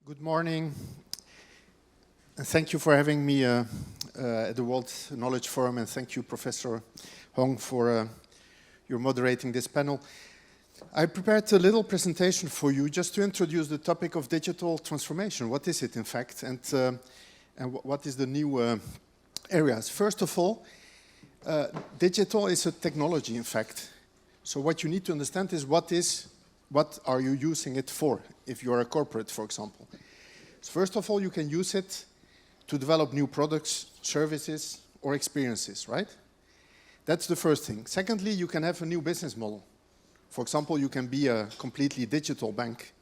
Good morning, and thank you for having me at the World Knowledge Forum, and thank you, Professor Hong, for your moderating this panel. I prepared a little presentation for you just to introduce the topic of digital transformation. What is it, in fact, and what is the new areas? First of all, digital is a technology, in fact. So what you need to understand is what are you using it for, if you are a corporate, for example. So first of all, you can use it to develop new products, services, or experiences, right? That's the first thing. Secondly, you can have a new business model. For example, you can be a completely digital bank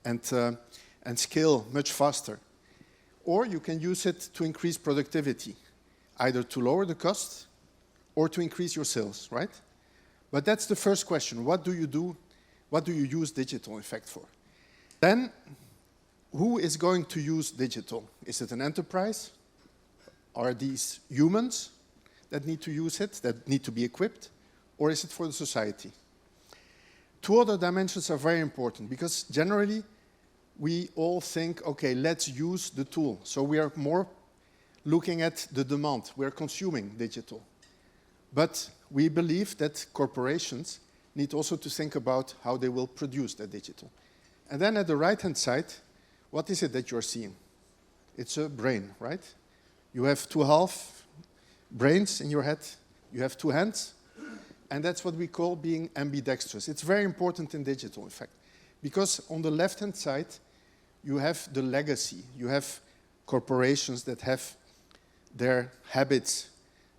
and scale much faster. Or you can use it to increase productivity, either to lower the cost or to increase your sales, right? But that's the first question. What do you do? What do you use digital, in fact, for? Then, who is going to use digital? Is it an enterprise? Are these humans that need to use it, that need to be equipped? Or is it for the society? Two other dimensions are very important because generally we all think, okay, let's use the tool. So we are more looking at the demand. We are consuming digital. But we believe that corporations need also to think about how they will produce their digital. And then at the right-hand side, what is it that you're seeing? It's a brain, right? You have two half brains in your head. You have two hands. And that's what we call being ambidextrous. It's very important in digital, in fact, because on the left-hand side, you have the legacy. You have corporations that have their habits,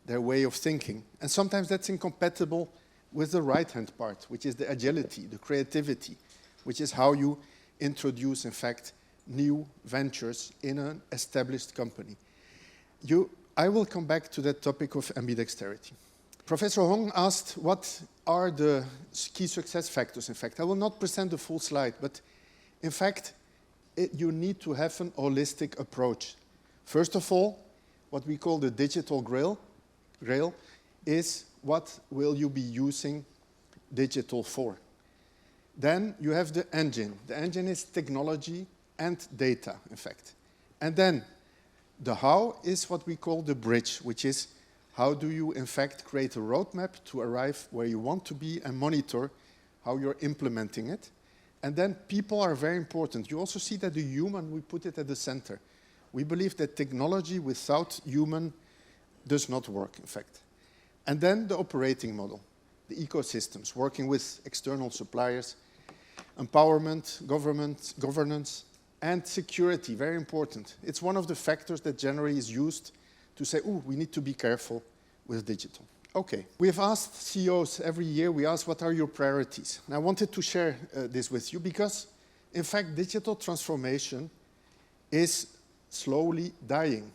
their way of thinking. And sometimes that's incompatible with the right-hand part, which is the agility, the creativity, which is how you introduce, in fact, new ventures in an established company. I will come back to that topic of ambidexterity. Professor Hong asked what are the key success factors, in fact. I will not present the full slide, but in fact, you need to have an holistic approach. First of all, what we call the digital grail is what will you be using digital for. Then you have the engine. The engine is technology and data, in fact. And then the how is what we call the bridge, which is how do you, in fact, create a roadmap to arrive where you want to be and monitor how you're implementing it. And then people are very important. You also see that the human, we put it at the center. We believe that technology without human does not work, in fact. And then the operating model, the ecosystems, working with external suppliers, empowerment, governance, and security, very important. It's one of the factors that generally is used to say, oh, we need to be careful with digital. Okay, we have asked CEOs every year, we ask what are your priorities? And I wanted to share this with you because, in fact, digital transformation is slowly dying.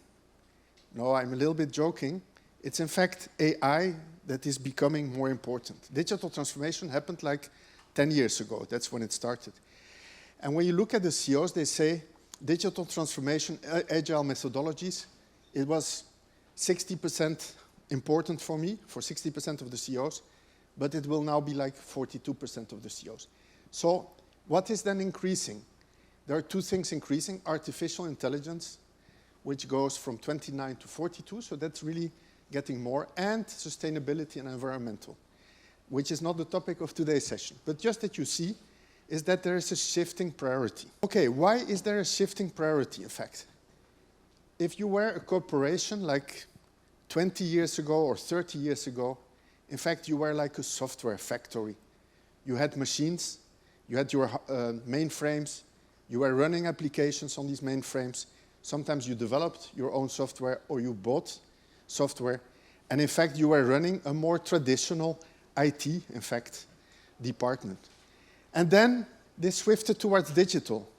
No, I'm a little bit joking. It's, in fact, AI that is becoming more important. Digital transformation happened like 10 years ago. That's when it started. And when you look at the CEOs, they say digital transformation, agile methodologies, it was 60% important for me, for 60% of the CEOs, but it will now be like 42% of the CEOs. So what is then increasing? There are two things increasing. Artificial intelligence, which goes from 29 to 42, so that's really getting more, and sustainability and environmental, which is not the topic of today's session. But just that you see is that there is a shifting priority. Okay, why is there a shifting priority, in fact? If you were a corporation like 20 years ago or 30 years ago, in fact, you were like a software factory. You had machines, you had your mainframes, you were running applications on these mainframes. Sometimes you developed your own software or you bought software. And in fact, you were running a more traditional IT, in fact, department. And then this shifted towards digital.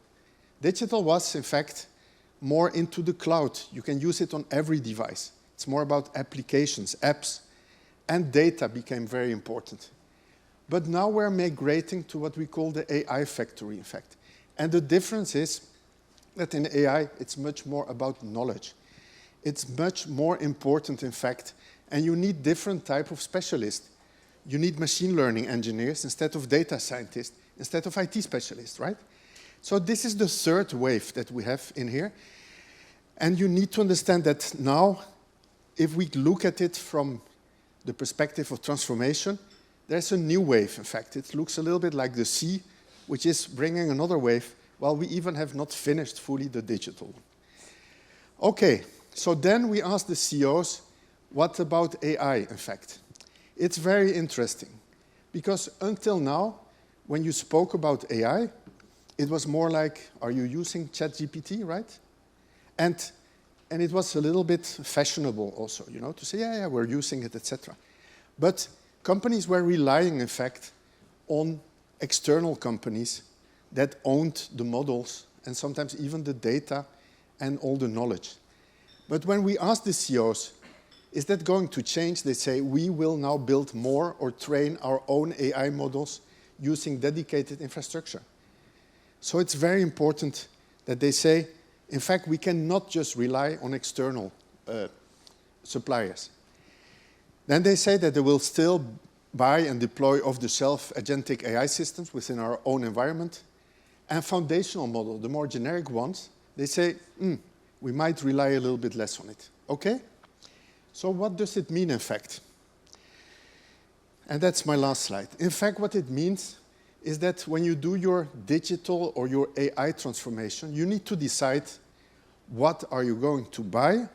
Digital was, in fact, more into the cloud. You can use it on every device. It's more about applications, apps, and data became very important. But now we're migrating to what we call the AI factory, in fact. And the difference is that in AI, it's much more about knowledge. It's much more important, in fact, and you need different type of specialists. You need machine learning engineers instead of data scientists, instead of IT specialists, right? So this is the third wave that we have in here. And you need to understand that now, if we look at it from the perspective of transformation, there's a new wave, in fact. It looks a little bit like the sea, which is bringing another wave, while we even have not finished fully the digital one. Okay, so then we asked the CEOs, what about AI, in fact? It's very interesting, because until now, when you spoke about AI, it was more like, are you using ChatGPT, right? And it was a little bit fashionable also, you know, to say, yeah, we're using it, etc. But companies were relying, in fact, on external companies that owned the models and sometimes even the data and all the knowledge. But when we ask the CEOs, is that going to change? They say, we will now build more or train our own AI models using dedicated infrastructure. So it's very important that they say, in fact, we cannot just rely on external suppliers. Then they say that they will still buy and deploy off-the-shelf agentic AI systems within our own environment. And foundational model, the more generic ones, they say, we might rely a little bit less on it. Okay? So what does it mean, in fact? And that's my last slide. In fact, what it means is that when you do your digital or your AI transformation, you need to decide what are you going to buy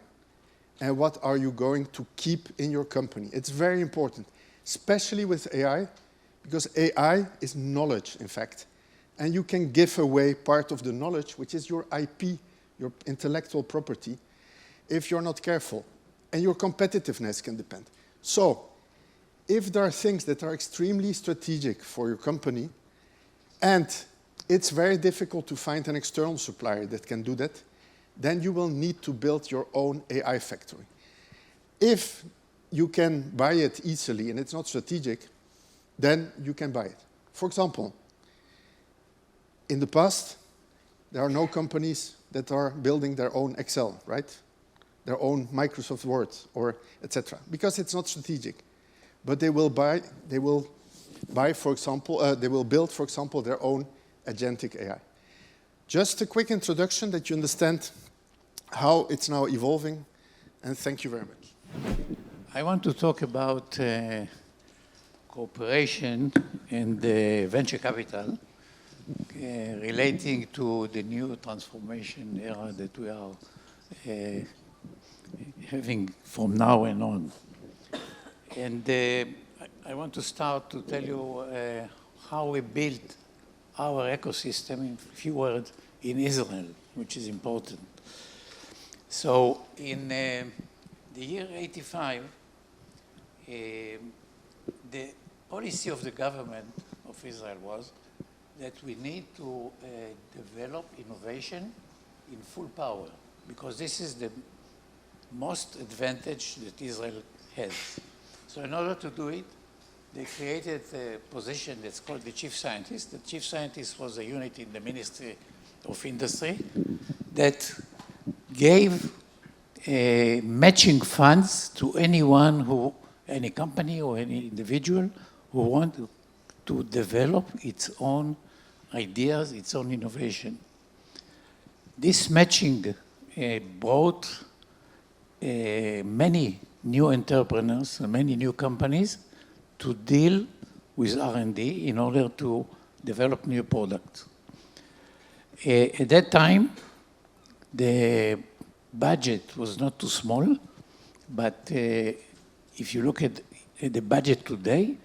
and what are you going to keep in your company. It's very important, especially with AI, because AI is knowledge, in fact. And you can give away part of the knowledge, which is your IP, your intellectual property, if you're not careful. And your competitiveness can depend. So, if there are things that are extremely strategic for your company, and it's very difficult to find an external supplier that can do that, then you will need to build your own AI factory. If you can buy it easily and it's not strategic, then you can buy it. For example, in the past, there are no companies that are building their own Excel, right? Their own Microsoft Word, or etc., because it's not strategic. But they will buy, for example, they will build, for example, their own agentic AI. Just a quick introduction that you understand how it's now evolving, and thank you very much. I want to talk about cooperation and venture capital relating to the new transformation era that we are having from now and on. And I want to start to tell you how we built our ecosystem, in few words, in Israel, which is important. So in the year 85, the policy of the government of Israel was that we need to develop innovation in full power, because this is the most advantage that Israel has. So in order to do it, they created a position that's called the chief scientist. The chief scientist was a unit in the Ministry of Industry that gave matching funds to anyone any company or any individual who wanted to develop its own ideas, its own innovation. This matching brought many new entrepreneurs and many new companies to deal with R&D in order to develop new products. At that time, the budget was not too small, but if you look at the budget today,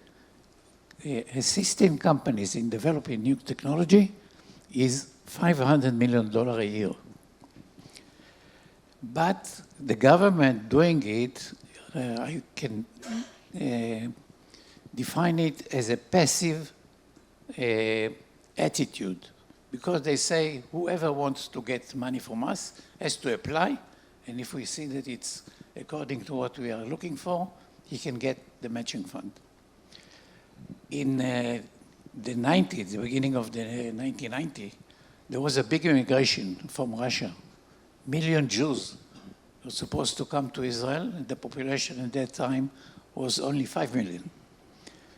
assisting companies in developing new technology is $500 million a year. But the government doing it, I can define it as a passive attitude, because they say whoever wants to get money from us has to apply, and if we see that it's according to what we are looking for, he can get the matching fund. In the 90s, the beginning of the 1990s, there was a big immigration from Russia. Million Jews were supposed to come to Israel, and the population at that time was only 5 million.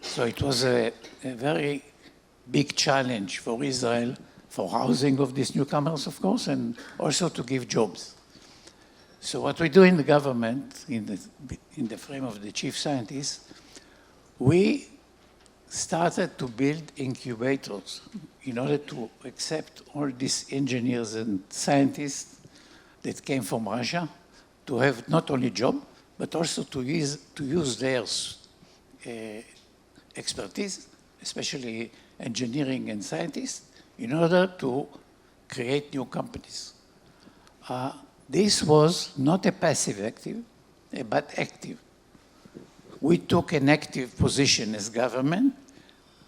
So it was a very big challenge for Israel for housing of these newcomers, of course, and also to give jobs. So what we do in the government, in the frame of the chief scientist, we started to build incubators in order to accept all these engineers and scientists that came from Russia to have not only job, but also to use their expertise, especially engineering and scientists, in order to create new companies. This was not a passive active, but active. We took an active position as government,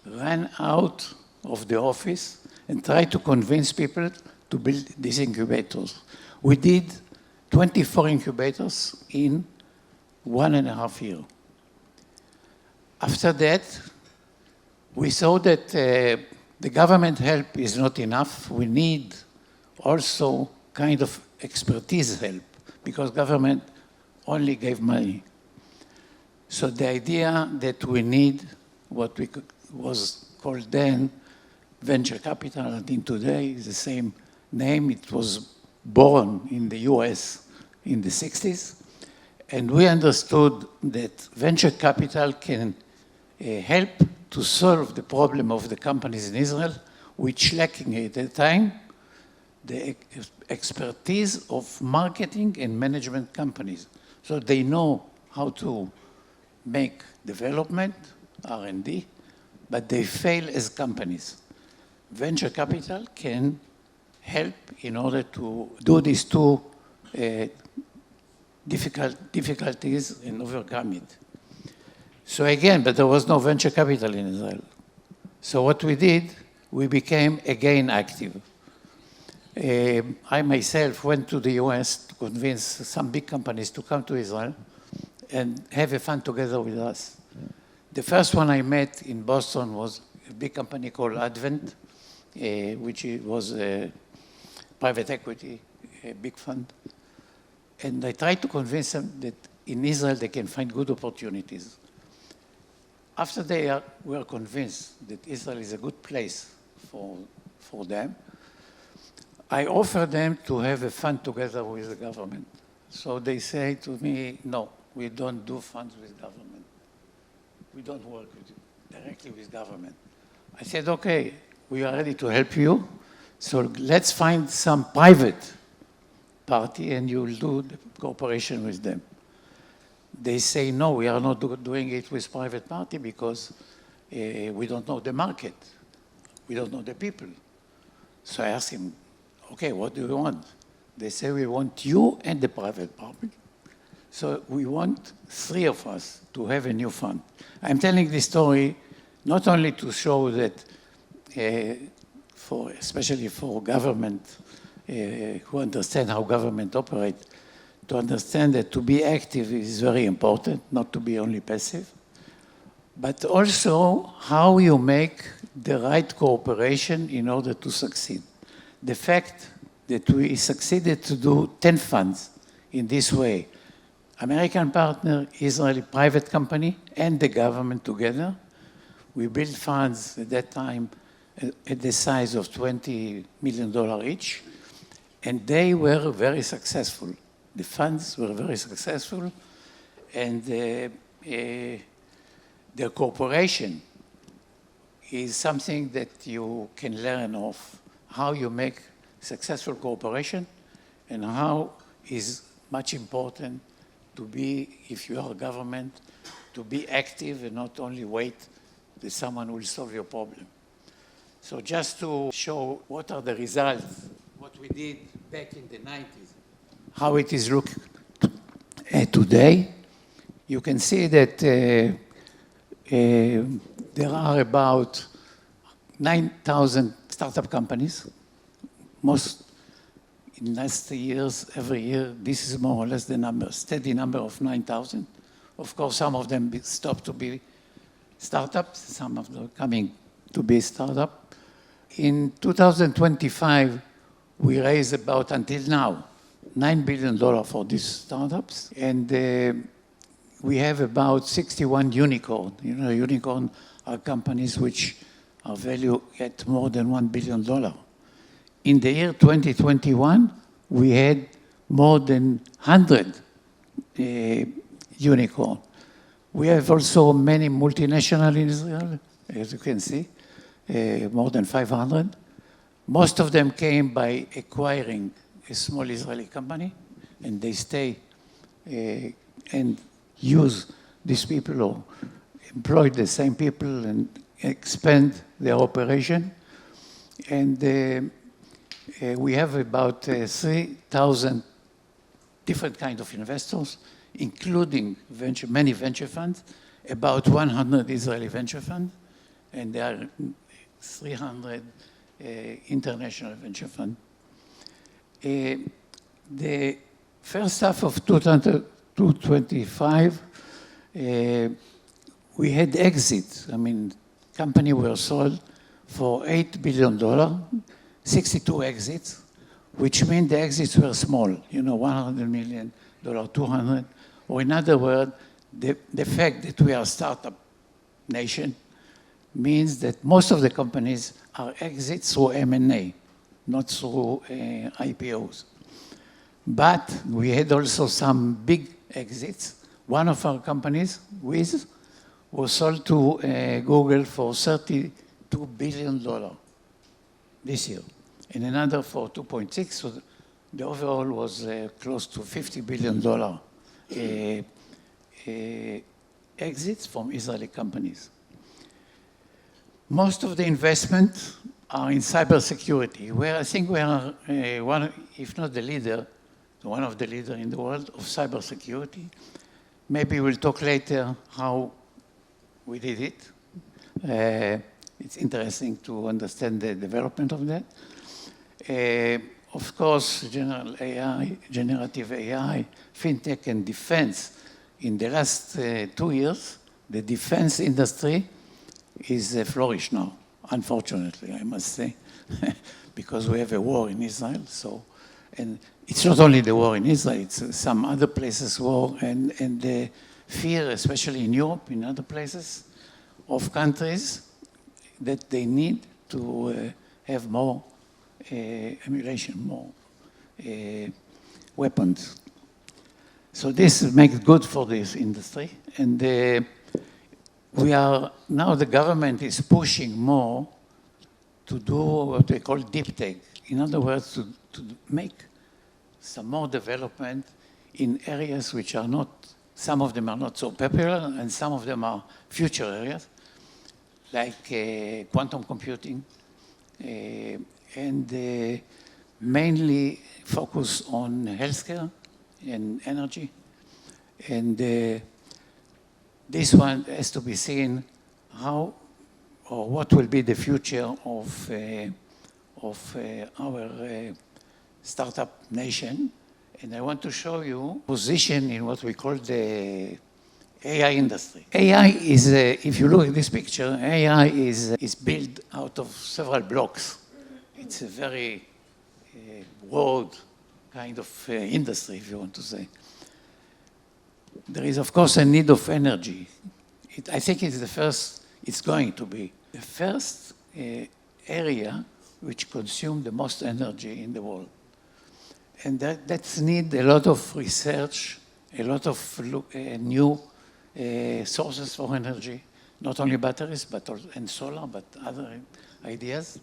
ran out of the office, and tried to convince people to build these incubators. We did 24 incubators in 1.5 years. After that, we saw that the government help is not enough. We need also kind of expertise help, because government only gave money. So the idea that we need what was called then venture capital, I think today is the same name. It was born in the US in the 60s. And we understood that venture capital can help to solve the problem of the companies in Israel, which lacking at the time the expertise of marketing and management companies. So they know how to make development, R&D, but they fail as companies. Venture capital can help in order to do these two difficulties and overcome it. So again, but there was no venture capital in Israel. So what we did, we became again active. I myself went to the US to convince some big companies to come to Israel and have a fund together with us. The first one I met in Boston was a big company called Advent, which was a private equity, a big fund. And I tried to convince them that in Israel they can find good opportunities. After they were convinced that Israel is a good place for them, I offered them to have a fund together with the government. So they say to me, no, we don't do funds with government. We don't work directly with government. I said, okay, we are ready to help you. So let's find some private party and you'll do the cooperation with them. They say, no, we are not doing it with private party because we don't know the market. We don't know the people. So I asked him, okay, what do you want? They say, we want you and the private party. So we want 3 of us to have a new fund. I'm telling this story not only to show that, especially for government, who understand how government operates, to understand that to be active is very important, not to be only passive, but also how you make the right cooperation in order to succeed. The fact that we succeeded to do 10 funds in this way, American partner, Israeli private company, and the government together, we built funds at that time at the size of $20 million each, and they were very successful. The funds were very successful, and the cooperation is something that you can learn of, how you make successful cooperation, and how is much important to be, if you are a government, to be active and not only wait that someone will solve your problem. So just to show what are the results, what we did back in the 90s, how it is looking today, you can see that there are about 9,000 startup companies. Most in last years, every year, this is more or less the number, steady number of 9,000. Of course, some of them stop to be startups, some of them coming to be startup. In 2025, we raised about, until now, $9 billion for these startups. And we have about 61 unicorn. You know, unicorn are companies which are valued at more than $1 billion. in the year 2021, we had more than 100 unicorn. We have also many multinational in Israel, as you can see, more than 500. Most of them came by acquiring a small Israeli company, and they stay and use these people or employ the same people and expand their operation. And we have about 3,000 different kinds of investors, including many venture funds, about 100 Israeli venture funds, and there are 300 international venture funds. The first half of 2025, we had exits. I mean, companies were sold for $8 billion, 62 exits, which means the exits were small, you know, $100 million, 200. Or in other words, the fact that we are a startup nation means that most of the companies are exits through M&A, not through IPOs. But we had also some big exits. One of our companies, Wiz, was sold to Google for $32 billion this year, and another for 2.6. So the overall was close to $50 billion exits from Israeli companies. Most of the investments are in cybersecurity, where I think we are one, if not the leader, one of the leaders in the world of cybersecurity. Maybe we'll talk later how we did it. It's interesting to understand the development of that. Of course, generative AI, fintech, and defense. In the last 2 years, the defense industry is flourished now, unfortunately, I must say, because we have a war in Israel. So, and it's not only the war in Israel, it's some other places war, and the fear, especially in Europe, in other places, of countries that they need to have more emulation, more weapons. So this makes good for this industry, and we are, now the government is pushing more to do what they call deep tech. In other words, to make some more development in areas which are not, some of them are not so popular, and some of them are future areas, like quantum computing, and mainly focus on healthcare and energy. And this one has to be seen how or what will be the future of our startup nation. And I want to show you position in what we call the AI industry. AI is, if you look at this picture, AI is built out of several blocks. It's a very broad kind of industry, if you want to say. There is, of course, a need of energy. I think it's the first, it's going to be the first area which consumes the most energy in the world. And that's need a lot of research, a lot of new sources for energy, not only batteries but also, and solar, but other ideas.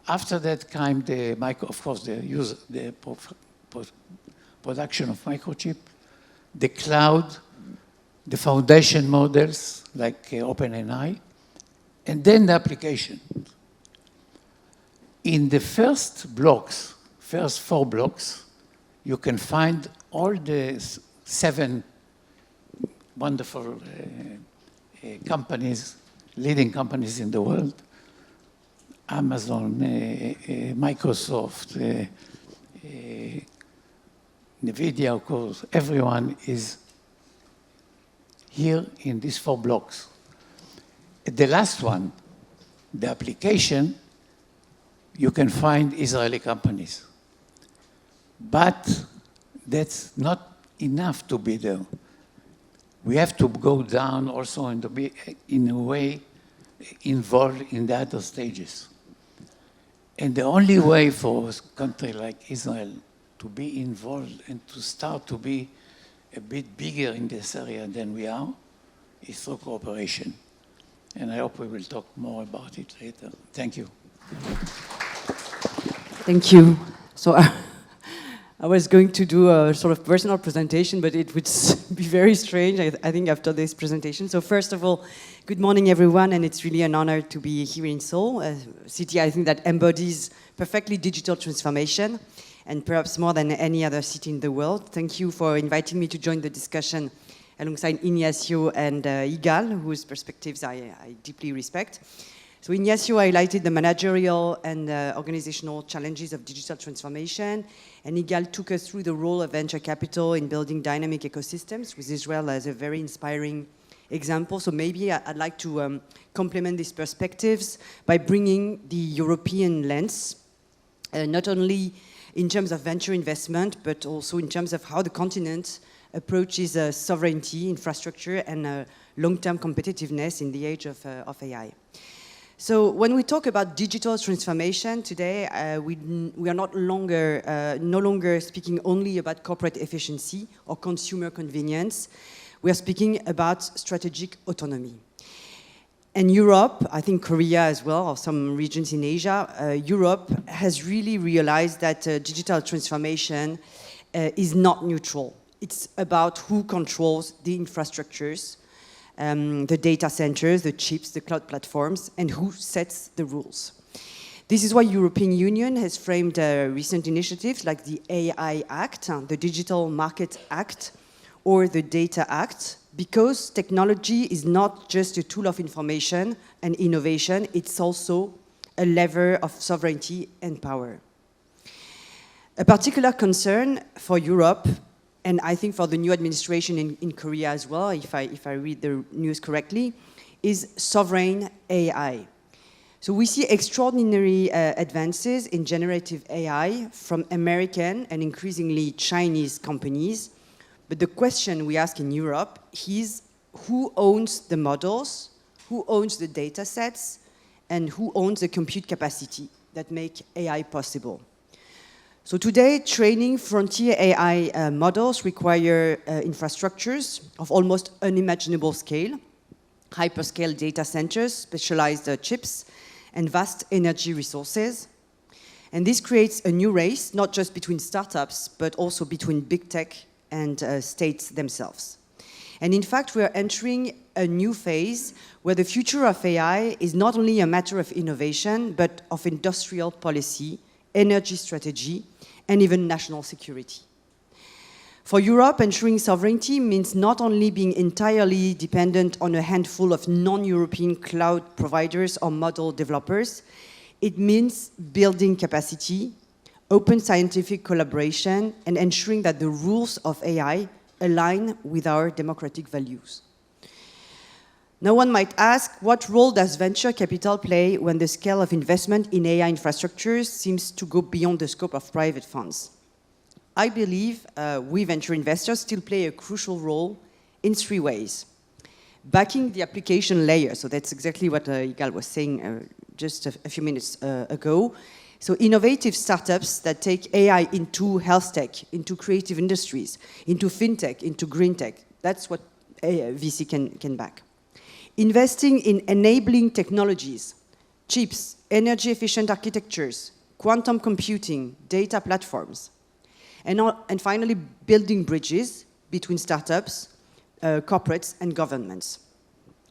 After that came the of course, the production of microchip, the cloud, the foundation models like OpenAI, and then the application. In the first blocks, first 4 blocks, you can find all the 7 wonderful companies, leading companies in the world. Amazon, Microsoft, NVIDIA, of course, everyone is here in these 4 blocks. The last one, the application, you can find Israeli companies. But that's not enough to be there. We have to go down also and to be, in a way, involved in the other stages. And the only way for a country like Israel to be involved and to start to be a bit bigger in this area than we are is through cooperation. And I hope we will talk more about it later. Thank you. Thank you. So I was going to do a sort of personal presentation, but it would be very strange, I think, after this presentation. So first of all, good morning, everyone, and it's really an honor to be here in Seoul, a city I think that embodies perfectly digital transformation, and perhaps more than any other city in the world. Thank you for inviting me to join the discussion alongside Ignacio and Igal, whose perspectives I deeply respect. So Ignacio highlighted the managerial and organizational challenges of digital transformation, and Igal took us through the role of venture capital in building dynamic ecosystems, with Israel as a very inspiring example. So maybe I'd like to complement these perspectives by bringing the European lens, not only in terms of venture investment, but also in terms of how the continent approaches sovereignty, infrastructure, and long-term competitiveness in the age of AI. So when we talk about digital transformation today, we are no longer speaking only about corporate efficiency or consumer convenience. We are speaking about strategic autonomy. And Europe, I think Korea as well, or some regions in Asia, Europe has really realized that digital transformation is not neutral. It's about who controls the infrastructures, the data centers, the chips, the cloud platforms, and who sets the rules. This is why European Union has framed recent initiatives like the AI Act, the Digital Market Act, or the Data Act, because technology is not just a tool of information and innovation, it's also a lever of sovereignty and power. A particular concern for Europe, and I think for the new administration in Korea as well, if I read the news correctly, is sovereign AI. So we see extraordinary advances in generative AI from American and increasingly Chinese companies. But the question we ask in Europe is who owns the models, who owns the data sets, and who owns the compute capacity that make AI possible. So today, training frontier AI models require infrastructures of almost unimaginable scale, hyperscale data centers, specialized chips, and vast energy resources. And this creates a new race, not just between startups, but also between big tech and states themselves. And in fact, we are entering a new phase where the future of AI is not only a matter of innovation, but of industrial policy, energy strategy, and even national security. For Europe, ensuring sovereignty means not only being entirely dependent on a handful of non-European cloud providers or model developers, it means building capacity, open scientific collaboration, and ensuring that the rules of AI align with our democratic values. Now one might ask, what role does venture capital play when the scale of investment in AI infrastructures seems to go beyond the scope of private funds? I believe we venture investors still play a crucial role in three ways. Backing the application layer, so that's exactly what Igal was saying just a few minutes ago. So innovative startups that take AI into health tech, into creative industries, into fintech, into green tech. That's what VC can back. Investing in enabling technologies, chips, energy-efficient architectures, quantum computing, data platforms. And finally, building bridges between startups, corporates, and governments.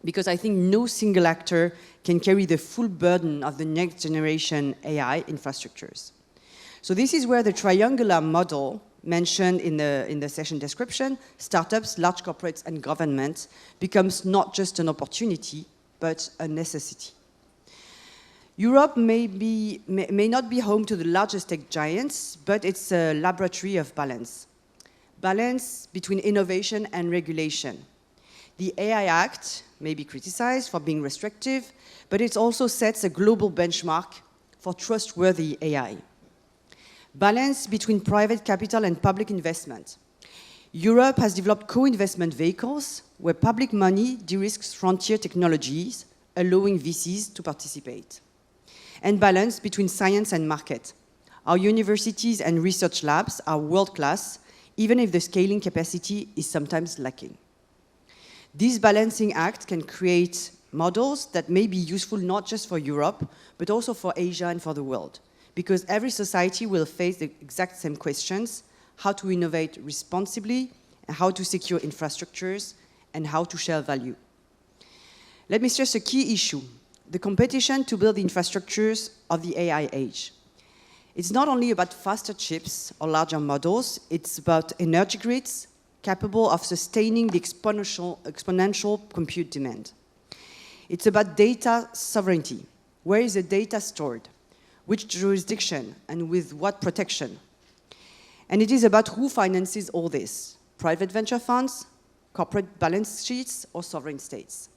Because I think no single actor can carry the full burden of the next generation AI infrastructures. So this is where the triangular model mentioned in the session description, startups, large corporates, and governments, becomes not just an opportunity, but a necessity. Europe may not be home to the largest tech giants, but it's a laboratory of balance. Balance between innovation and regulation. The AI Act may be criticized for being restrictive, but it also sets a global benchmark for trustworthy AI. Balance between private capital and public investment. Europe has developed co-investment vehicles where public money de-risks frontier technologies, allowing VCs to participate. and balance between science and market. Our universities and research labs are world-class, even if the scaling capacity is sometimes lacking. This balancing act can create models that may be useful not just for Europe, but also for Asia and for the world. Because every society will face the exact same questions: how to innovate responsibly, and how to secure infrastructures, and how to share value. Let me stress a key issue: the competition to build the infrastructures of the AI age. It's not only about faster chips or larger models, it's about energy grids capable of sustaining the exponential compute demand. It's about data sovereignty. Where is the data stored? Which jurisdiction and with what protection? And it is about who finances all this: private venture funds, corporate balance sheets, or sovereign states.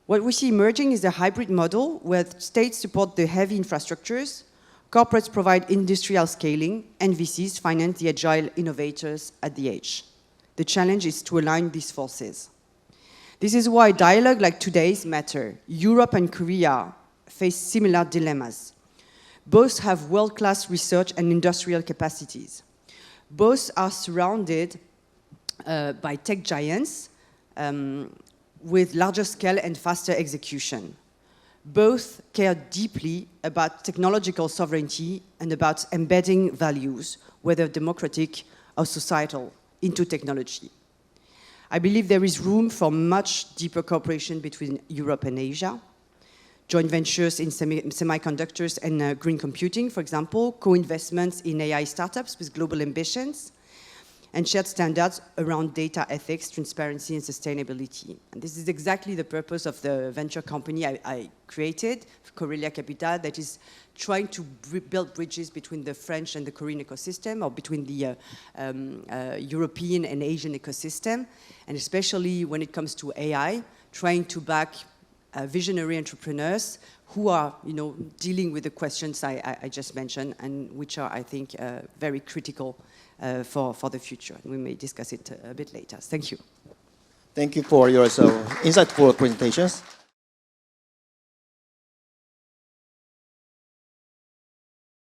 What we see emerging is a hybrid model where states support the heavy infrastructures, corporates provide industrial scaling, and VCs finance the agile innovators at the edge. The challenge is to align these forces. This is why dialogue like today's matter. Europe and Korea face similar dilemmas. Both have world-class research and industrial capacities. Both are surrounded by tech giants with larger scale and faster execution. Both care deeply about technological sovereignty and about embedding values, whether democratic or societal, into technology. I believe there is room for much deeper cooperation between Europe and Asia. Joint ventures in semiconductors and green computing, for example, co-investments in AI startups with global ambitions, and shared standards around data ethics, transparency, and sustainability. And this is exactly the purpose of the venture company I created, Corellia Capital, that is trying to build bridges between the French and the Korean ecosystem, or between the European and Asian ecosystem, and especially when it comes to AI, trying to back visionary entrepreneurs who are, dealing with the questions I just mentioned, and which are, I think, very critical for the future. We may discuss it a bit later. Thank you. Thank you for your insightful presentations.